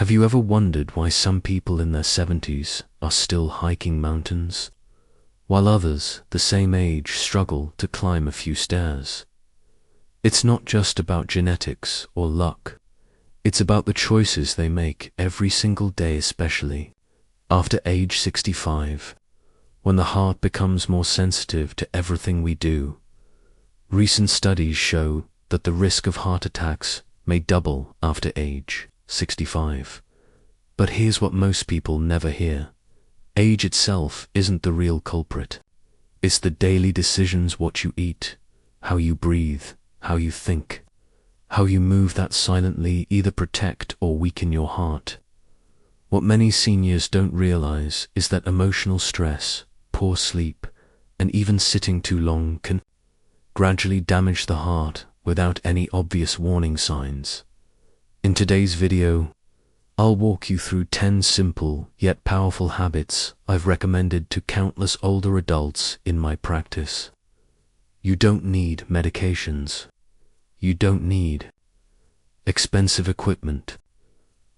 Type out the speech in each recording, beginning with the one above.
Have you ever wondered why some people in their 70s are still hiking mountains, while others, the same age, struggle to climb a few stairs? It's not just about genetics or luck. It's about the choices they make every single day, especially after age 65, when the heart becomes more sensitive to everything we do. Recent studies show that the risk of heart attacks may double after age 65. But here's what most people never hear. Age itself isn't the real culprit. It's the daily decisions: what you eat, how you breathe, how you think, how you move, that silently either protect or weaken your heart. What many seniors don't realize is that emotional stress, poor sleep, and even sitting too long can gradually damage the heart without any obvious warning signs. In today's video, I'll walk you through 10 simple yet powerful habits I've recommended to countless older adults in my practice. You don't need medications. You don't need expensive equipment.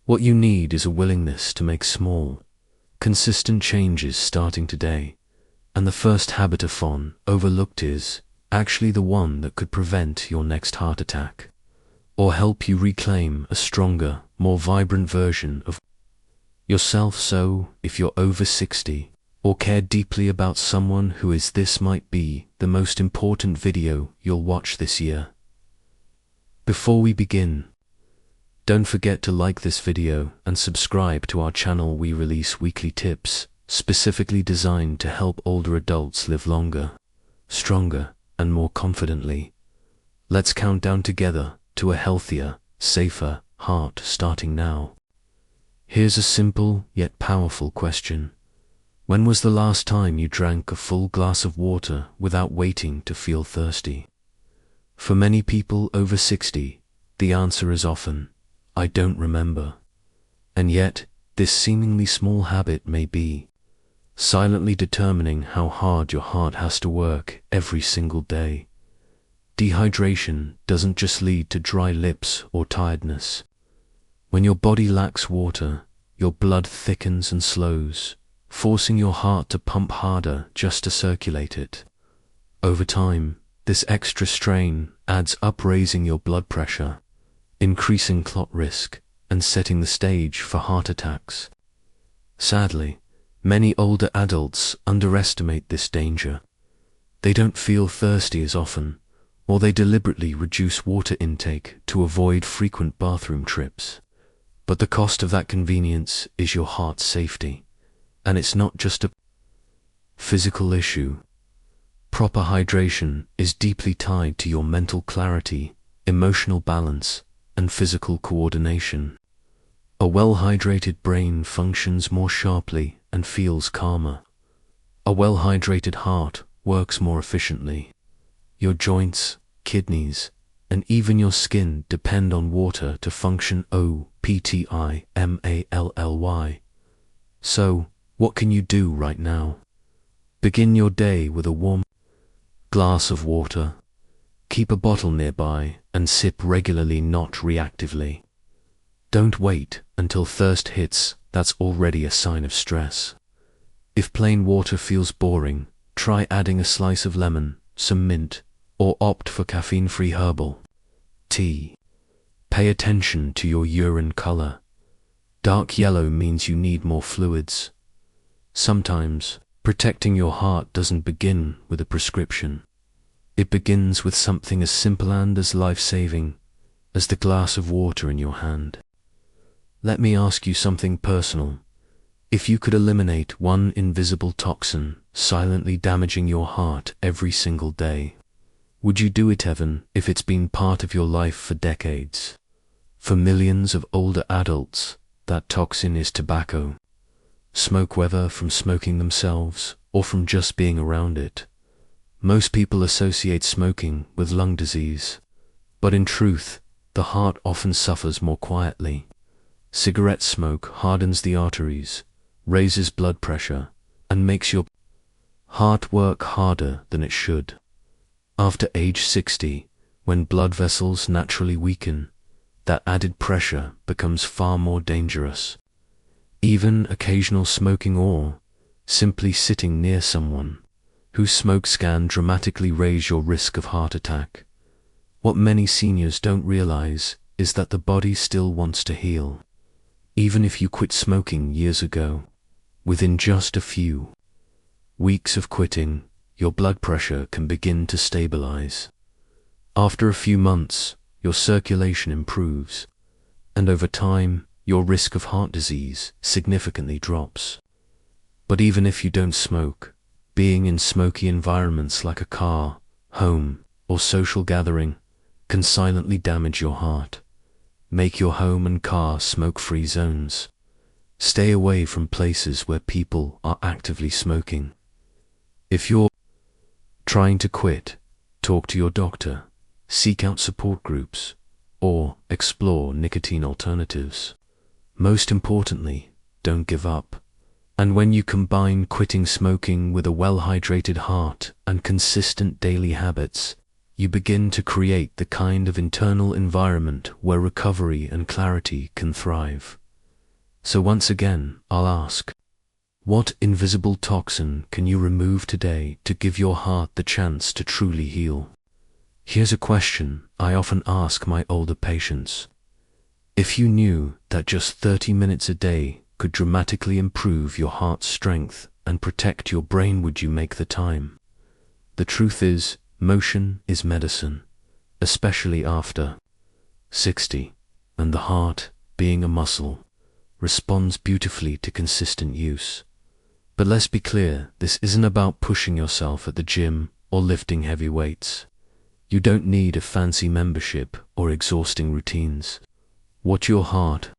What you need is a willingness to make small, consistent changes starting today. And the first habit often overlooked is actually the one that could prevent your next heart attack, or help you reclaim a stronger, more vibrant version of yourself. So, if you're over 60 or care deeply about someone who is, this might be the most important video you'll watch this year. Before we begin, don't forget to like this video and subscribe to our channel. We release weekly tips specifically designed to help older adults live longer, stronger, and more confidently. Let's count down together to a healthier, safer heart, starting now. Here's a simple yet powerful question. When was the last time you drank a full glass of water without waiting to feel thirsty? For many people over 60, the answer is often, I don't remember. And yet, this seemingly small habit may be silently determining how hard your heart has to work every single day. Dehydration doesn't just lead to dry lips or tiredness. When your body lacks water, your blood thickens and slows, forcing your heart to pump harder just to circulate it. Over time, this extra strain adds up, raising your blood pressure, increasing clot risk, and setting the stage for heart attacks. Sadly, many older adults underestimate this danger. They don't feel thirsty as often, or they deliberately reduce water intake to avoid frequent bathroom trips. But the cost of that convenience is your heart's safety. And it's not just a physical issue. Proper hydration is deeply tied to your mental clarity, emotional balance, and physical coordination. A well-hydrated brain functions more sharply and feels calmer. A well-hydrated heart works more efficiently. Your joints, kidneys, and even your skin depend on water to function. Optimally. So, what can you do right now? Begin your day with a warm glass of water. Keep a bottle nearby and sip regularly, not reactively. Don't wait until thirst hits. That's already a sign of stress. If plain water feels boring, try adding a slice of lemon, some mint, or opt for caffeine-free herbal tea. Pay attention to your urine color. Dark yellow means you need more fluids. Sometimes, protecting your heart doesn't begin with a prescription. It begins with something as simple and as life-saving as the glass of water in your hand. Let me ask you something personal. If you could eliminate one invisible toxin silently damaging your heart every single day, would you do it, even if it's been part of your life for decades? For millions of older adults, that toxin is tobacco. Smoke, whether from smoking themselves or from just being around it. Most people associate smoking with lung disease, but in truth, the heart often suffers more quietly. Cigarette smoke hardens the arteries, raises blood pressure, and makes your heart work harder than it should. After age 60, when blood vessels naturally weaken, that added pressure becomes far more dangerous. Even occasional smoking or simply sitting near someone who smokes can dramatically raise your risk of heart attack. What many seniors don't realize is that the body still wants to heal. Even if you quit smoking years ago, within just a few weeks of quitting, your blood pressure can begin to stabilize. After a few months, your circulation improves, and over time, your risk of heart disease significantly drops. But even if you don't smoke, being in smoky environments like a car, home, or social gathering can silently damage your heart. Make your home and car smoke-free zones. Stay away from places where people are actively smoking. If you're trying to quit, talk to your doctor, seek out support groups, or explore nicotine alternatives. Most importantly, don't give up. And when you combine quitting smoking with a well-hydrated heart and consistent daily habits, you begin to create the kind of internal environment where recovery and clarity can thrive. So once again, I'll ask, what invisible toxin can you remove today to give your heart the chance to truly heal? Here's a question I often ask my older patients. If you knew that just 30 minutes a day could dramatically improve your heart's strength and protect your brain, would you make the time? The truth is, motion is medicine, especially after 60, and the heart, being a muscle, responds beautifully to consistent use. But let's be clear, this isn't about pushing yourself at the gym or lifting heavy weights. You don't need a fancy membership or exhausting routines. What your heart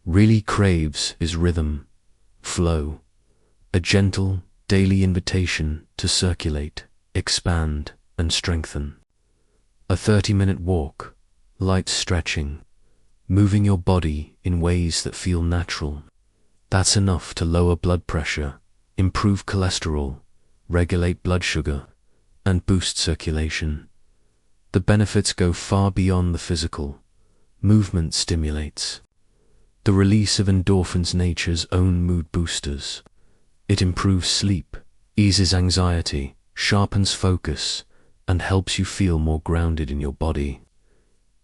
really craves is rhythm, flow, a gentle, daily invitation to circulate, expand, and strengthen. A 30-minute walk, light stretching, moving your body in ways that feel natural. That's enough to lower blood pressure, improve cholesterol, regulate blood sugar, and boost circulation. The benefits go far beyond the physical. Movement stimulates the release of endorphins, nature's own mood boosters. It improves sleep, eases anxiety, sharpens focus, and helps you feel more grounded in your body.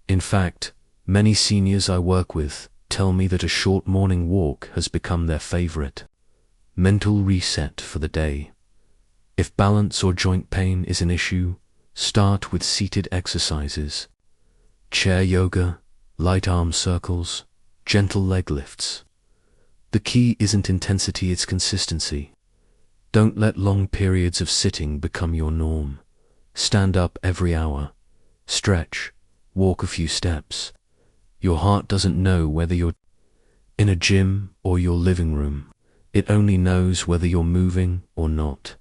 In fact, many seniors I work with tell me that a short morning walk has become their favorite mental reset for the day. If balance or joint pain is an issue, start with seated exercises, chair yoga, light arm circles, gentle leg lifts. The key isn't intensity, it's consistency. Don't let long periods of sitting become your norm. Stand up every hour, stretch, walk a few steps. Your heart doesn't know whether you're in a gym or your living room. It only knows whether you're moving or not.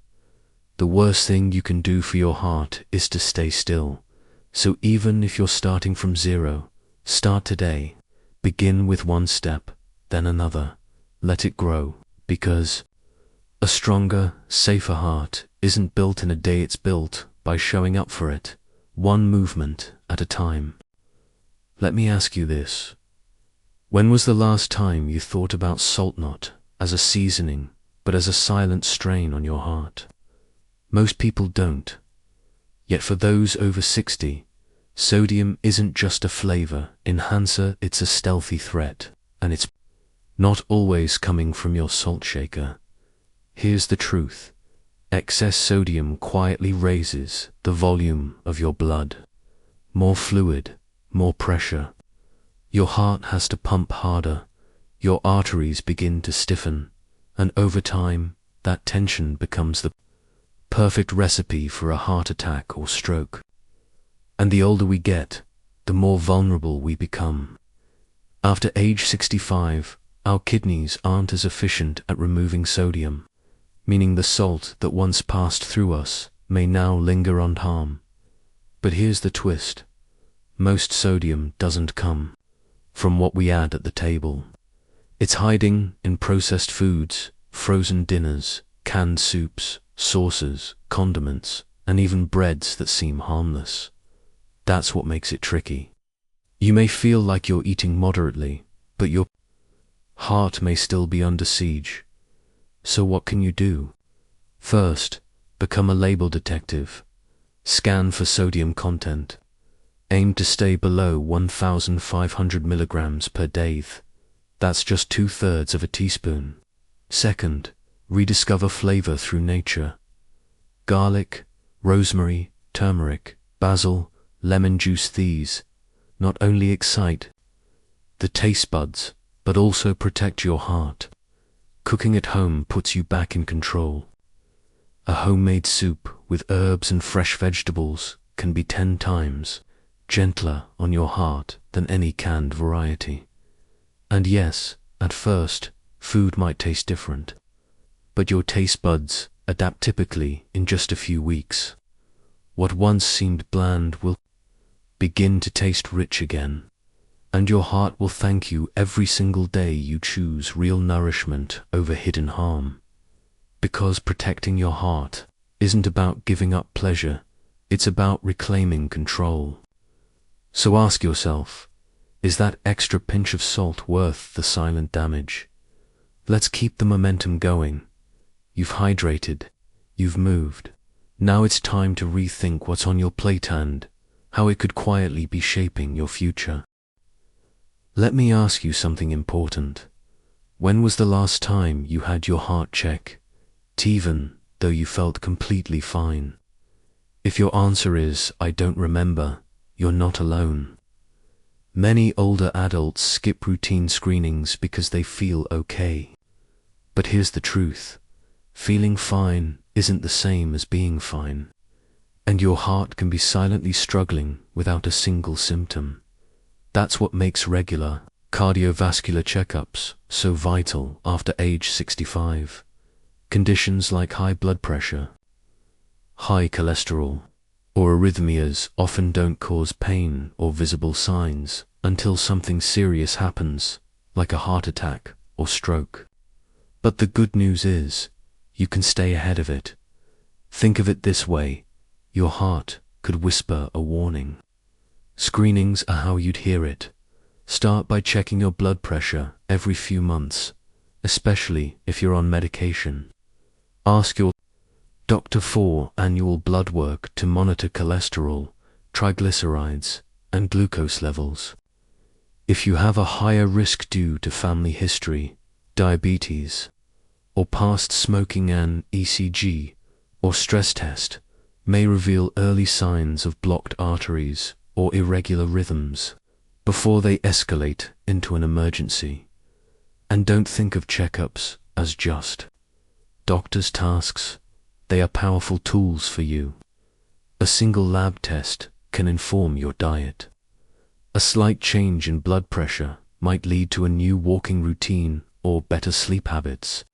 The worst thing you can do for your heart is to stay still. So even if you're starting from zero, start today. Begin with one step, then another. Let it grow, because a stronger, safer heart isn't built in a day, it's built by showing up for it, one movement at a time. Let me ask you this. When was the last time you thought about salt not as a seasoning, but as a silent strain on your heart? Most people don't. Yet for those over 60, sodium isn't just a flavor enhancer, it's a stealthy threat, and it's not always coming from your salt shaker. Here's the truth. Excess sodium quietly raises the volume of your blood. More fluid, more pressure. Your heart has to pump harder. Your arteries begin to stiffen, and over time, that tension becomes the perfect recipe for a heart attack or stroke. And the older we get, the more vulnerable we become. After age 65, our kidneys aren't as efficient at removing sodium, meaning the salt that once passed through us may now linger unharmed. But here's the twist. Most sodium doesn't come from what we add at the table. It's hiding in processed foods, frozen dinners, canned soups, sauces, condiments, and even breads that seem harmless. That's what makes it tricky. You may feel like you're eating moderately, but your heart may still be under siege. So what can you do? First, become a label detective. Scan for sodium content. Aim to stay below 1,500 milligrams per day. That's just 2/3 of a teaspoon. Second, rediscover flavor through nature. Garlic, rosemary, turmeric, basil, lemon juice, these not only excite the taste buds, but also protect your heart. Cooking at home puts you back in control. A homemade soup with herbs and fresh vegetables can be 10 times gentler on your heart than any canned variety. And yes, at first, food might taste different, but your taste buds adapt typically in just a few weeks. What once seemed bland will begin to taste rich again, and your heart will thank you every single day you choose real nourishment over hidden harm. Because protecting your heart isn't about giving up pleasure, it's about reclaiming control. So ask yourself, is that extra pinch of salt worth the silent damage? Let's keep the momentum going. You've hydrated, you've moved. Now it's time to rethink what's on your plate and how it could quietly be shaping your future. Let me ask you something important. When was the last time you had your heart checked, even though you felt completely fine? If your answer is, I don't remember, you're not alone. Many older adults skip routine screenings because they feel okay. But here's the truth. Feeling fine isn't the same as being fine. And your heart can be silently struggling without a single symptom. That's what makes regular cardiovascular checkups so vital after age 65. Conditions like high blood pressure, high cholesterol, or arrhythmias often don't cause pain or visible signs until something serious happens, like a heart attack or stroke. But the good news is, you can stay ahead of it. Think of it this way, your heart could whisper a warning. Screenings are how you'd hear it. Start by checking your blood pressure every few months, especially if you're on medication. Ask your doctor for annual blood work to monitor cholesterol, triglycerides, and glucose levels. If you have a higher risk due to family history, diabetes, or past smoking, an ECG or stress test may reveal early signs of blocked arteries or irregular rhythms before they escalate into an emergency. And don't think of checkups as just doctor's tasks. They are powerful tools for you. A single lab test can inform your diet. A slight change in blood pressure might lead to a new walking routine or better sleep habits.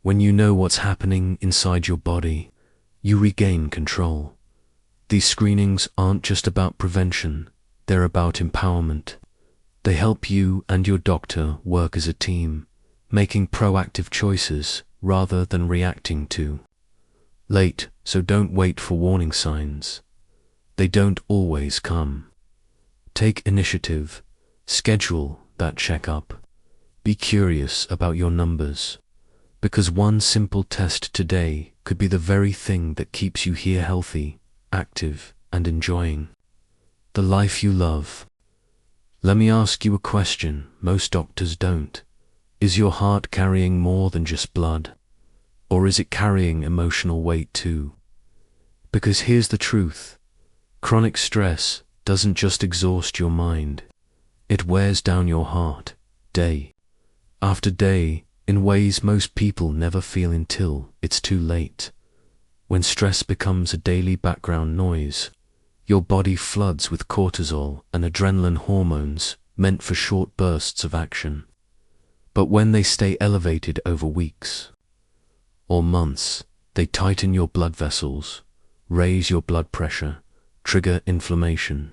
When you know what's happening inside your body, you regain control. These screenings aren't just about prevention, they're about empowerment. They help you and your doctor work as a team, making proactive choices rather than reacting to late, so don't wait for warning signs. They don't always come. Take initiative, schedule that checkup. Be curious about your numbers, because one simple test today could be the very thing that keeps you here healthy, active, and enjoying the life you love. Let me ask you a question most doctors don't. Is your heart carrying more than just blood? Or is it carrying emotional weight too? Because here's the truth. Chronic stress doesn't just exhaust your mind. It wears down your heart, day after day, in ways most people never feel until it's too late. When stress becomes a daily background noise, your body floods with cortisol and adrenaline hormones meant for short bursts of action. But when they stay elevated over weeks or months, they tighten your blood vessels, raise your blood pressure, trigger inflammation,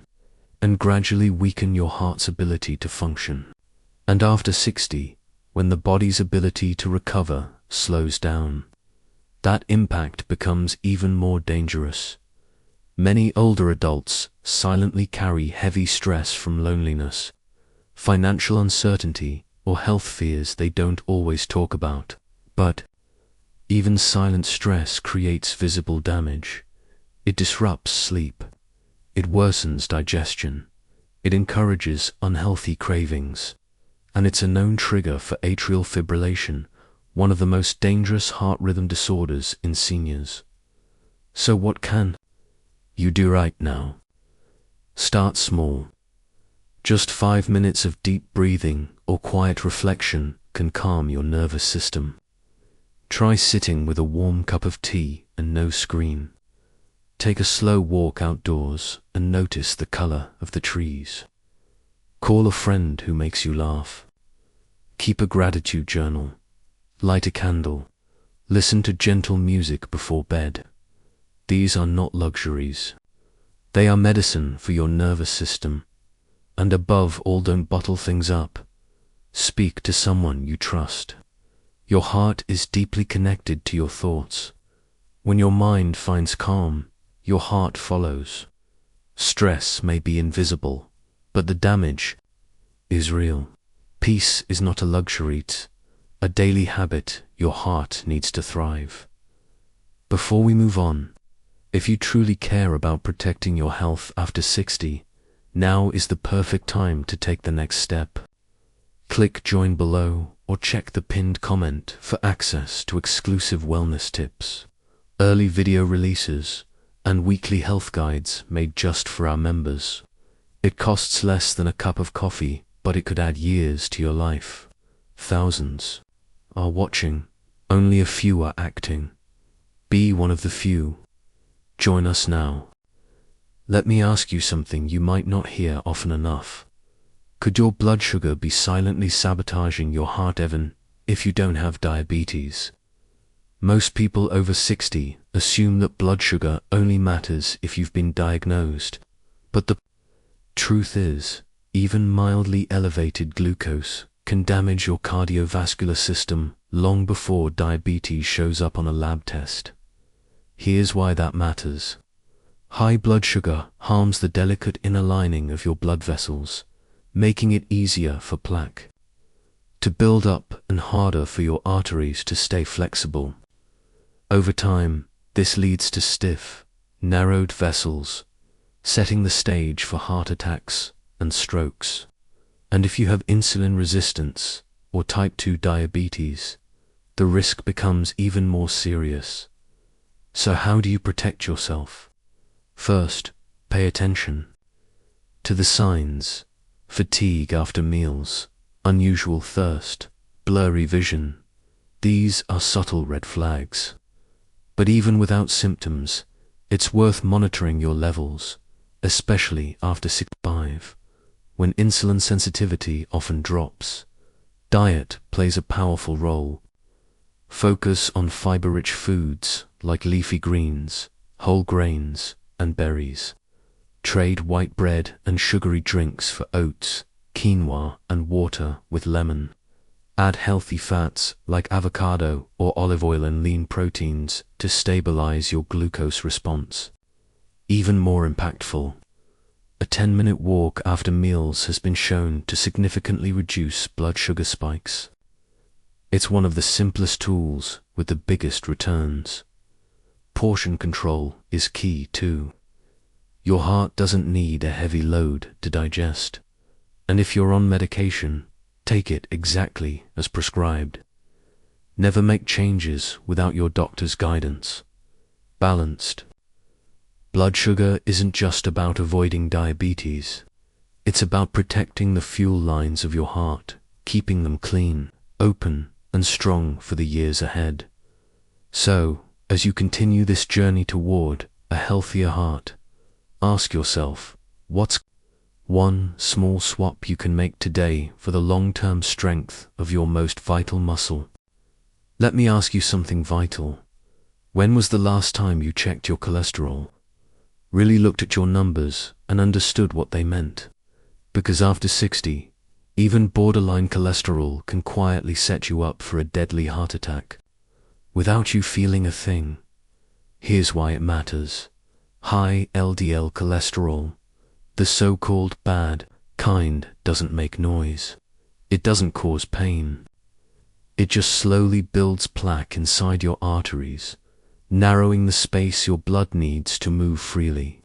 and gradually weaken your heart's ability to function. And after 60, when the body's ability to recover slows down, that impact becomes even more dangerous. Many older adults silently carry heavy stress from loneliness, financial uncertainty, or health fears they don't always talk about. But even silent stress creates visible damage. It disrupts sleep. It worsens digestion. It encourages unhealthy cravings. And it's a known trigger for atrial fibrillation, one of the most dangerous heart rhythm disorders in seniors. So what can you do right now? Start small. Just 5 minutes of deep breathing or quiet reflection can calm your nervous system. Try sitting with a warm cup of tea and no screen. Take a slow walk outdoors and notice the color of the trees. Call a friend who makes you laugh. Keep a gratitude journal. Light a candle. Listen to gentle music before bed. These are not luxuries. They are medicine for your nervous system. And above all, don't bottle things up. Speak to someone you trust. Your heart is deeply connected to your thoughts. When your mind finds calm, your heart follows. Stress may be invisible, but the damage is real. Peace is not a luxury, it's a daily habit your heart needs to thrive. Before we move on, if you truly care about protecting your health after 60, now is the perfect time to take the next step. Click join below or check the pinned comment for access to exclusive wellness tips, early video releases, and weekly health guides made just for our members. It costs less than a cup of coffee, but it could add years to your life. Thousands are watching, only a few are acting. Be one of the few. Join us now. Let me ask you something you might not hear often enough. Could your blood sugar be silently sabotaging your heart even if you don't have diabetes? Most people over 60 assume that blood sugar only matters if you've been diagnosed. But the truth is, even mildly elevated glucose can damage your cardiovascular system long before diabetes shows up on a lab test. Here's why that matters. High blood sugar harms the delicate inner lining of your blood vessels, making it easier for plaque to build up and harder for your arteries to stay flexible. Over time, this leads to stiff, narrowed vessels, setting the stage for heart attacks and strokes. And if you have insulin resistance or type 2 diabetes, the risk becomes even more serious. So how do you protect yourself? First, pay attention to the signs: fatigue after meals, unusual thirst, blurry vision. These are subtle red flags. But even without symptoms, it's worth monitoring your levels, especially after 65, when insulin sensitivity often drops. Diet plays a powerful role. Focus on fiber-rich foods like leafy greens, whole grains, and berries. Trade white bread and sugary drinks for oats, quinoa, and water with lemon. Add healthy fats like avocado or olive oil and lean proteins to stabilize your glucose response. Even more impactful, a 10-minute walk after meals has been shown to significantly reduce blood sugar spikes. It's one of the simplest tools with the biggest returns. Portion control is key too. Your heart doesn't need a heavy load to digest. And if you're on medication, take it exactly as prescribed. Never make changes without your doctor's guidance. Balanced. Blood sugar isn't just about avoiding diabetes. It's about protecting the fuel lines of your heart, keeping them clean, open, and strong for the years ahead. So, as you continue this journey toward a healthier heart, ask yourself, what's one small swap you can make today for the long-term strength of your most vital muscle? Let me ask you something vital. When was the last time you checked your cholesterol? Really looked at your numbers and understood what they meant? Because after 60, even borderline cholesterol can quietly set you up for a deadly heart attack, without you feeling a thing. Here's why it matters. High LDL cholesterol, the so-called bad kind, doesn't make noise. It doesn't cause pain. It just slowly builds plaque inside your arteries, narrowing the space your blood needs to move freely.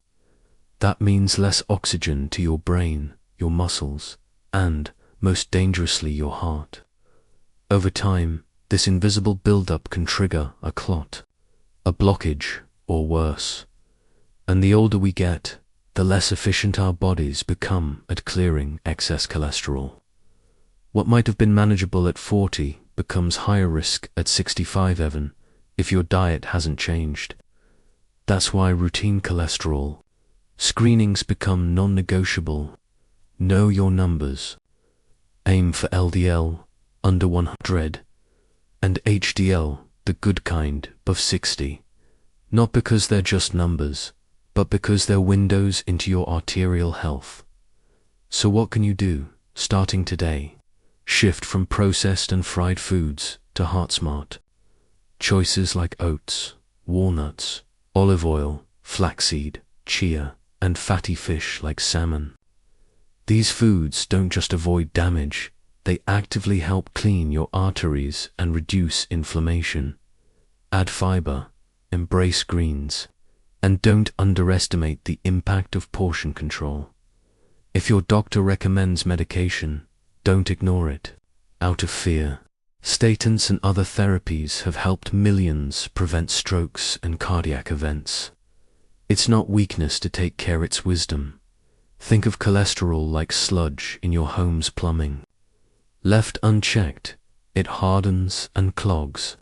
That means less oxygen to your brain, your muscles, and, most dangerously, your heart. Over time, this invisible buildup can trigger a clot, a blockage, or worse. And the older we get, the less efficient our bodies become at clearing excess cholesterol. What might have been manageable at 40 becomes higher risk at 65 even, if your diet hasn't changed. That's why routine cholesterol screenings become non-negotiable. Know your numbers. Aim for LDL under 100 and HDL, the good kind, above 60. Not because they're just numbers, but because they're windows into your arterial health. So what can you do, starting today? Shift from processed and fried foods to heart-smart. Choices like oats, walnuts, olive oil, flaxseed, chia, and fatty fish like salmon. These foods don't just avoid damage, they actively help clean your arteries and reduce inflammation. Add fiber, embrace greens, and don't underestimate the impact of portion control. If your doctor recommends medication, don't ignore it, out of fear. Statins and other therapies have helped millions prevent strokes and cardiac events. It's not weakness to take care, it's wisdom. Think of cholesterol like sludge in your home's plumbing. Left unchecked, it hardens and clogs.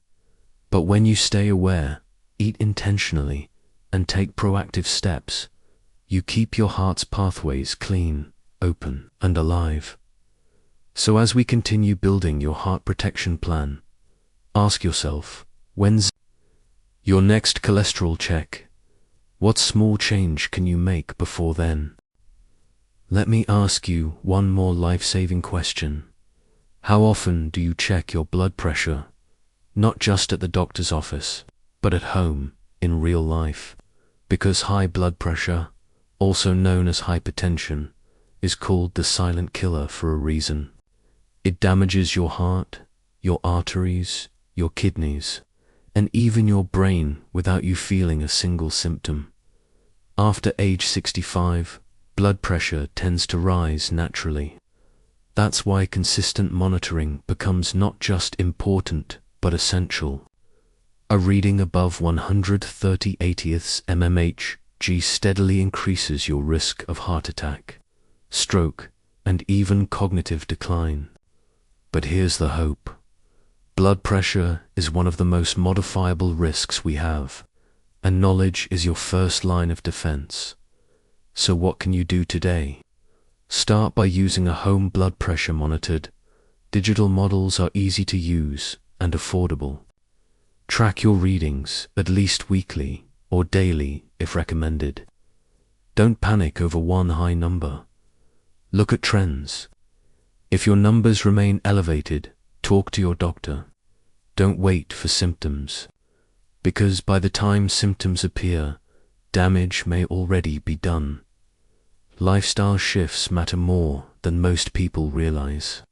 But when you stay aware, eat intentionally, and take proactive steps, you keep your heart's pathways clean, open, and alive. So as we continue building your heart protection plan, ask yourself, when's your next cholesterol check? What small change can you make before then? Let me ask you one more life-saving question. How often do you check your blood pressure? Not just at the doctor's office, but at home, in real life. Because high blood pressure, also known as hypertension, is called the silent killer for a reason. It damages your heart, your arteries, your kidneys, and even your brain without you feeling a single symptom. After age 65, blood pressure tends to rise naturally. That's why consistent monitoring becomes not just important, but essential. A reading above 130/80 mmHg steadily increases your risk of heart attack, stroke, and even cognitive decline. But here's the hope. Blood pressure is one of the most modifiable risks we have, and knowledge is your first line of defense. So what can you do today? Start by using a home blood pressure monitored. Digital models are easy to use and affordable. Track your readings at least weekly or daily if recommended. Don't panic over one high number. Look at trends. If your numbers remain elevated, talk to your doctor. Don't wait for symptoms, because by the time symptoms appear, damage may already be done. Lifestyle shifts matter more than most people realize.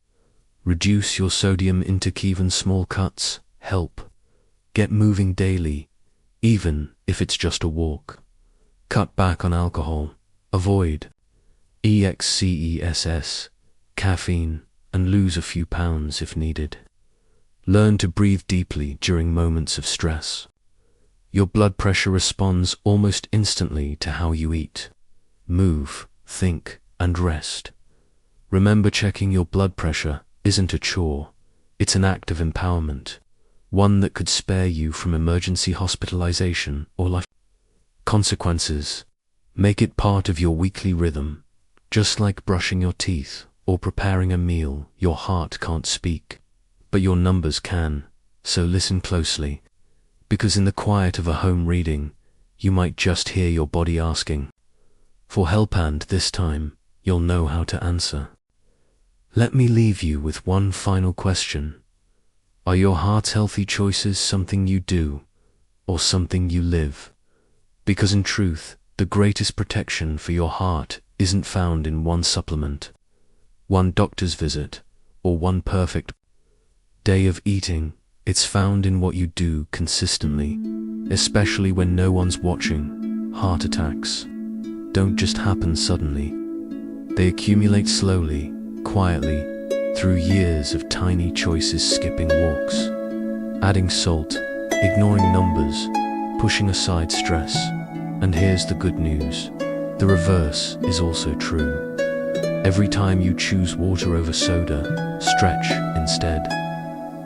Reduce your sodium intake, even small cuts help. Get moving daily, even if it's just a walk. Cut back on alcohol. Avoid excess, caffeine, and lose a few pounds if needed. Learn to breathe deeply during moments of stress. Your blood pressure responds almost instantly to how you eat, move, think, and rest. Remember, checking your blood pressure isn't a chore, it's an act of empowerment, one that could spare you from emergency hospitalization or life consequences. Make it part of your weekly rhythm, just like brushing your teeth or preparing a meal. Your heart can't speak, but your numbers can, so listen closely, because in the quiet of a home reading, you might just hear your body asking for help, and this time, you'll know how to answer. Let me leave you with one final question. Are your heart's healthy choices something you do, or something you live? Because in truth, the greatest protection for your heart isn't found in one supplement, one doctor's visit, or one perfect day of eating. It's found in what you do consistently, especially when no one's watching. Heart attacks don't just happen suddenly. They accumulate slowly, quietly, through years of tiny choices: skipping walks, adding salt, ignoring numbers, pushing aside stress. And here's the good news: the reverse is also true. Every time you choose water over soda, stretch instead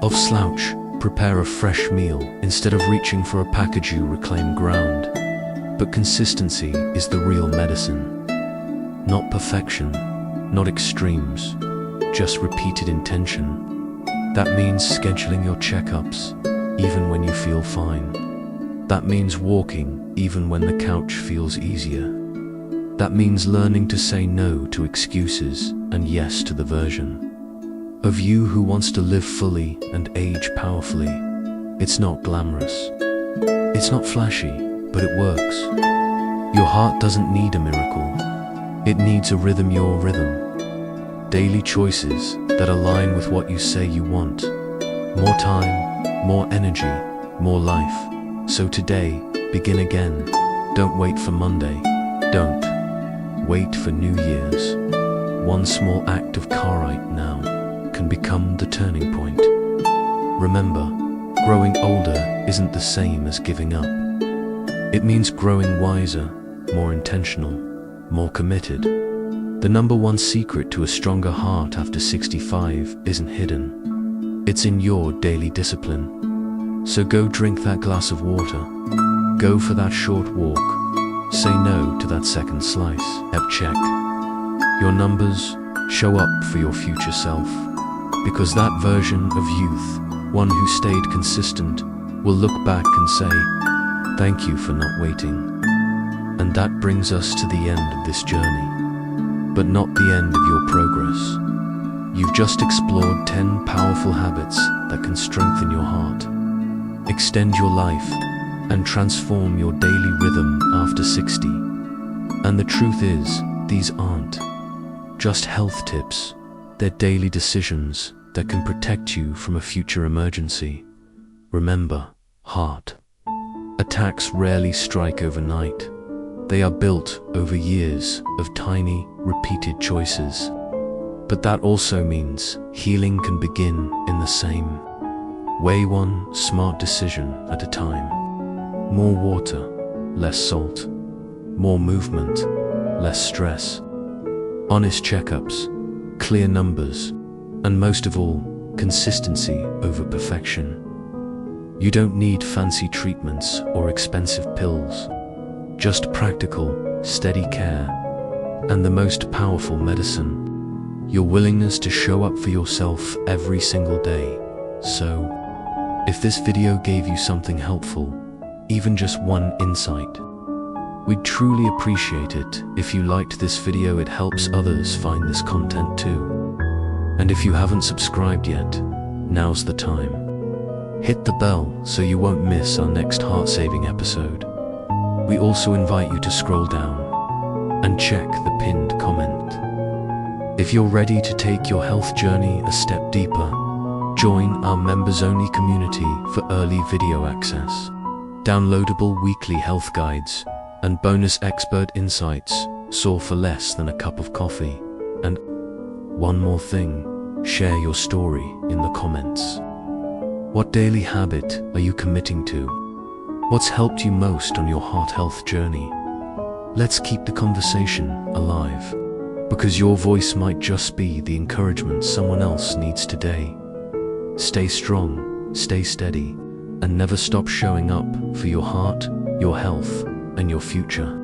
of slouch, prepare a fresh meal instead of reaching for a package, you reclaim ground. But consistency is the real medicine. Not perfection, not extremes, just repeated intention. That means scheduling your checkups, even when you feel fine. That means walking, even when the couch feels easier. That means learning to say no to excuses and yes to the version of you who wants to live fully and age powerfully. It's not glamorous. It's not flashy, but it works. Your heart doesn't need a miracle. It needs a rhythm, your rhythm. Daily choices that align with what you say you want. More time, more energy, more life. So today, begin again. Don't wait for Monday. Don't wait for New Year's. One small act of right now can become the turning point. Remember, growing older isn't the same as giving up. It means growing wiser, more intentional, more committed. The number one secret to a stronger heart after 65 isn't hidden. It's in your daily discipline. So go drink that glass of water. Go for that short walk. Say no to that second slice. Check your numbers. Show up for your future self. Because that version of youth, one who stayed consistent, will look back and say, thank you for not waiting. And that brings us to the end of this journey. But not the end of your progress. You've just explored 10 powerful habits that can strengthen your heart, extend your life, and transform your daily rhythm after 60. And the truth is, these aren't just health tips. They're daily decisions that can protect you from a future emergency. Remember, heart attacks rarely strike overnight. They are built over years of tiny, repeated choices. But that also means healing can begin in the same way, one smart decision at a time. More water, less salt. More movement, less stress. Honest checkups, clear numbers, and most of all, consistency over perfection. You don't need fancy treatments or expensive pills. Just practical, steady care, and the most powerful medicine, your willingness to show up for yourself every single day. So, if this video gave you something helpful, even just one insight, we'd truly appreciate it. If you liked this video, it helps others find this content too. And if you haven't subscribed yet, now's the time. Hit the bell so you won't miss our next heart-saving episode. We also invite you to scroll down and check the pinned comment. If you're ready to take your health journey a step deeper, join our members-only community for early video access, downloadable weekly health guides, and bonus expert insights, all for less than a cup of coffee. And one more thing, share your story in the comments. What daily habit are you committing to? What's helped you most on your heart health journey? Let's keep the conversation alive, because your voice might just be the encouragement someone else needs today. Stay strong, stay steady, and never stop showing up for your heart, your health, and your future.